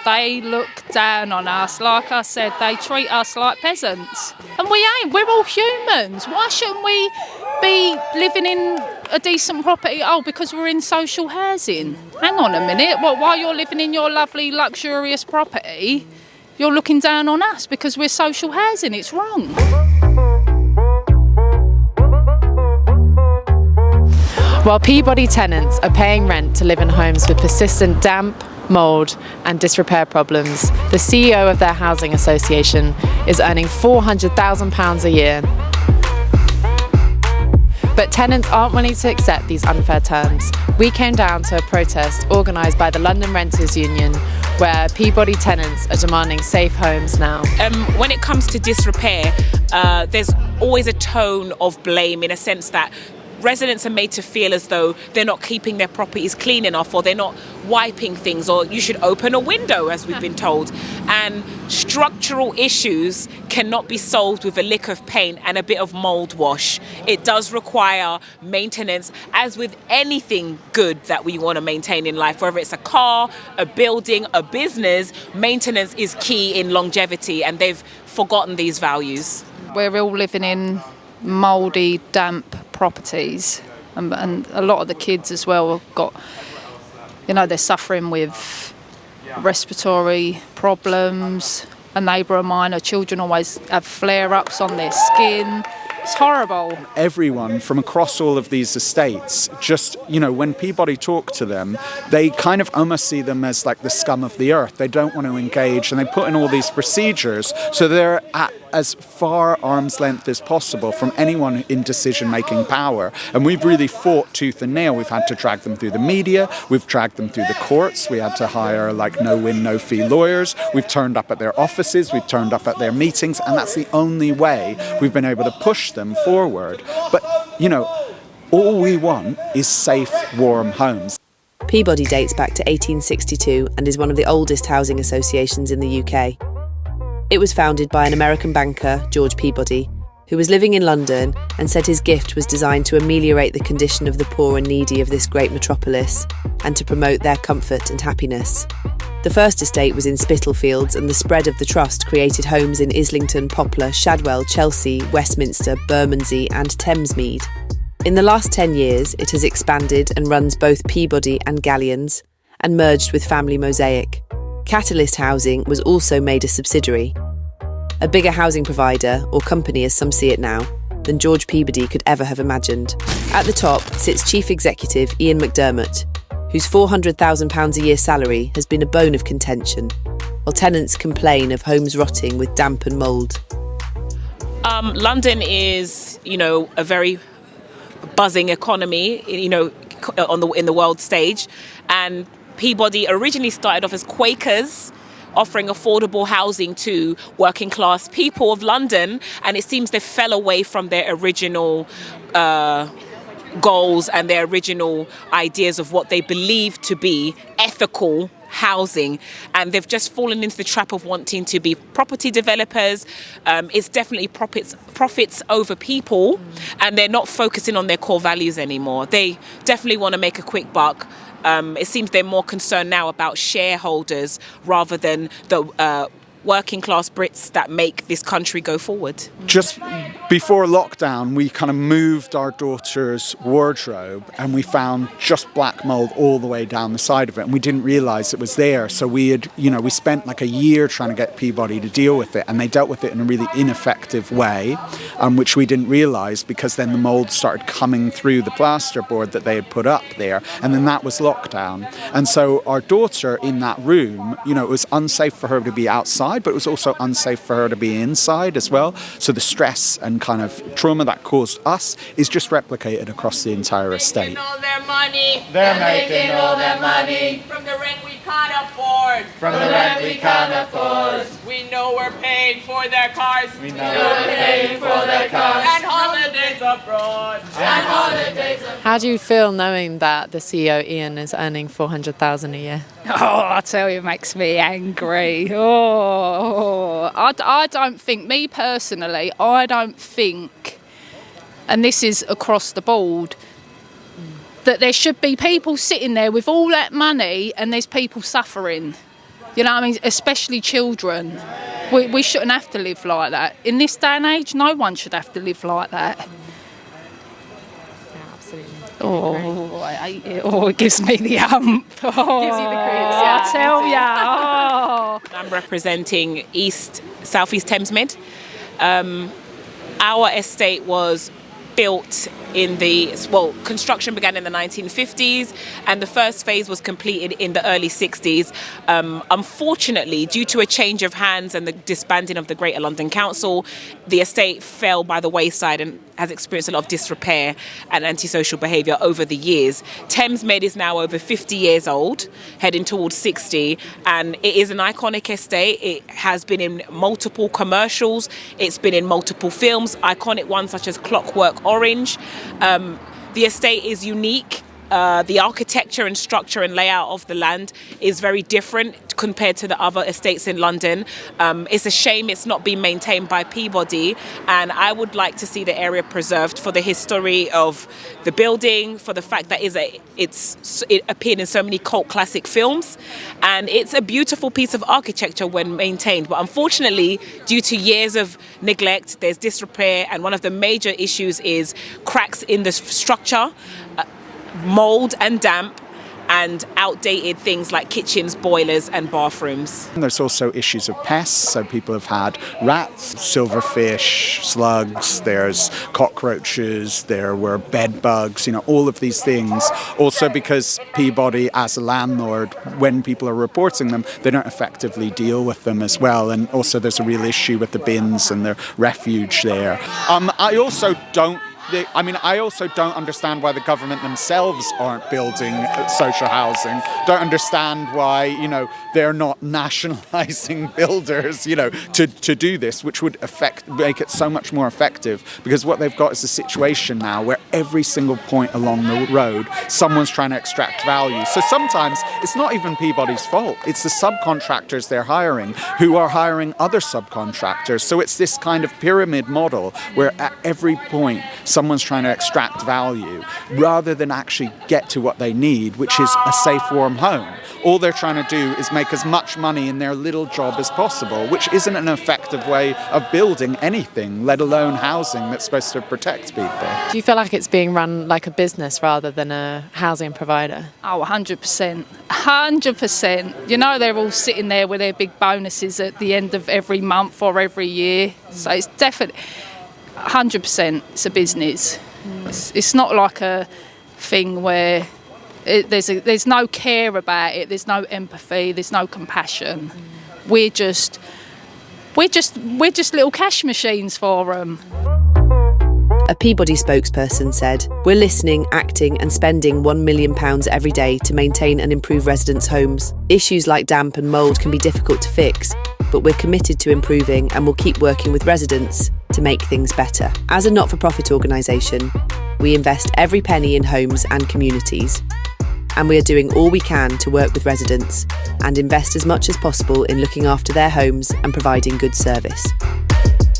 They look down on us. Like I said, they treat us like peasants. And we ain't. We're all humans. Why shouldn't we be living in a decent property? Oh, because we're in social housing. Hang on a minute. What, while you're living in your lovely, luxurious property, you're looking down on us because we're social housing. It's wrong. While Peabody tenants are paying rent to live in homes with persistent damp, mould and disrepair problems, the CEO of their housing association is earning £400,000 a year. But tenants aren't willing to accept these unfair terms. We came down to a protest organised by the London Renters Union, where Peabody tenants are demanding safe homes now. When it comes to disrepair, there's always a tone of blame, in a sense that residents are made to feel as though they're not keeping their properties clean enough, or they're not wiping things, or you should open a window, as we've been told. And structural issues cannot be solved with a lick of paint and a bit of mould wash. It does require maintenance, as with anything good that we want to maintain in life, whether it's a car, a building, a business. Maintenance is key in longevity, and they've forgotten these values. We're all living in mouldy, damp properties, and a lot of the kids as well have got, they're suffering with respiratory problems. A neighbour of mine, her children always have flare-ups on their skin. It's horrible. Everyone from across all of these estates, just, when Peabody talk to them, they kind of almost see them as like the scum of the earth. They don't want to engage, and they put in all these procedures so they're at as far arm's length as possible from anyone in decision-making power. And we've really fought tooth and nail. We've had to drag them through the media. We've dragged them through the courts. We had to hire no-win, no-fee lawyers. We've turned up at their offices. We've turned up at their meetings. And that's the only way we've been able to push them forward. But, all we want is safe, warm homes. Peabody dates back to 1862 and is one of the oldest housing associations in the UK. It was founded by an American banker, George Peabody, who was living in London and said his gift was designed to ameliorate the condition of the poor and needy of this great metropolis and to promote their comfort and happiness. The first estate was in Spitalfields, and the spread of the trust created homes in Islington, Poplar, Shadwell, Chelsea, Westminster, Bermondsey and Thamesmead. In the last 10 years, it has expanded and runs both Peabody and Galleons, and merged with Family Mosaic. Catalyst Housing was also made a subsidiary, a bigger housing provider, or company as some see it now, than George Peabody could ever have imagined. At the top sits Chief Executive Ian McDermott, whose £400,000 a year salary has been a bone of contention, while tenants complain of homes rotting with damp and mould. London is, a very buzzing economy, in the world stage, and Peabody originally started off as Quakers, offering affordable housing to working class people of London, and it seems they fell away from their original goals and their original ideas of what they believed to be ethical housing, and they've just fallen into the trap of wanting to be property developers. It's definitely profits over people, and they're not focusing on their core values anymore. They definitely want to make a quick buck. It seems they're more concerned now about shareholders rather than the working class Brits that make this country go forward. Just before lockdown, we kind of moved our daughter's wardrobe, and we found just black mould all the way down the side of it, and we didn't realise it was there. So we spent like a year trying to get Peabody to deal with it, and they dealt with it in a really ineffective way, which we didn't realise, because then the mould started coming through the plasterboard that they had put up there, and then that was lockdown. And so our daughter in that room, it was unsafe for her to be outside, but it was also unsafe for her to be inside as well. So the stress and kind of trauma that caused us is just replicated across the entire estate. All their money. They're making all their money. From the rent we can't afford. From the rent we can't afford. We know we're paying for their cars. We know we're paying for their cars. And holidays abroad. And holidays abroad. How do you feel knowing that the CEO, Ian, is earning $400,000 a year? Oh, I tell you, it makes me angry. I don't think, me personally, I don't think, and this is across the board, that there should be people sitting there with all that money and there's people suffering. You know what I mean? Especially children. We shouldn't have to live like that. In this day and age, no one should have to live like that. Yeah, absolutely. Oh, I hate it. Oh, it gives me the hump. Oh, Gives you the creeps, yeah. I tell ya. Oh. I'm representing Southeast Thames Mid. Our estate was built construction began in the 1950s and the first phase was completed in the early 60s. Unfortunately, due to a change of hands and the disbanding of the Greater London Council, the estate fell by the wayside and has experienced a lot of disrepair and antisocial behaviour over the years. Thames Med is now over 50 years old, heading towards 60, and it is an iconic estate. It has been in multiple commercials, it's been in multiple films, iconic ones such as Clockwork Orange. The estate is unique. The architecture and structure and layout of the land is very different compared to the other estates in London. It's a shame it's not being maintained by Peabody, and I would like to see the area preserved for the history of the building, for the fact that it appeared in so many cult classic films, and it's a beautiful piece of architecture when maintained. But unfortunately, due to years of neglect, there's disrepair, and one of the major issues is cracks in the structure, mould and damp, and outdated things like kitchens, boilers and bathrooms. And there's also issues of pests, so people have had rats, silverfish, slugs, there's cockroaches, there were bed bugs, all of these things. Also because Peabody, as a landlord, when people are reporting them, they don't effectively deal with them as well. And also there's a real issue with the bins and the refuge there. I also don't understand why the government themselves aren't building social housing. Don't understand why, they're not nationalising builders, to do this, which would make it so much more effective. Because what they've got is a situation now where every single point along the road, someone's trying to extract value. So sometimes it's not even Peabody's fault. It's the subcontractors they're hiring who are hiring other subcontractors. So it's this kind of pyramid model where at every point, someone's trying to extract value rather than actually get to what they need, which is a safe, warm home. All they're trying to do is make as much money in their little job as possible, which isn't an effective way of building anything, let alone housing that's supposed to protect people. Do you feel like it's being run like a business rather than a housing provider? Oh, 100%. 100%. They're all sitting there with their big bonuses at the end of every month or every year. So it's definitely 100% it's a business. It's not like a thing where there's no care about it, there's no empathy, there's no compassion. We're just little cash machines for them. A Peabody spokesperson said, "We're listening, acting and spending £1 million every day to maintain and improve residents' homes. Issues like damp and mould can be difficult to fix, but we're committed to improving and will keep working with residents to make things better." As a not-for-profit organisation, we invest every penny in homes and communities, and we are doing all we can to work with residents and invest as much as possible in looking after their homes and providing good service.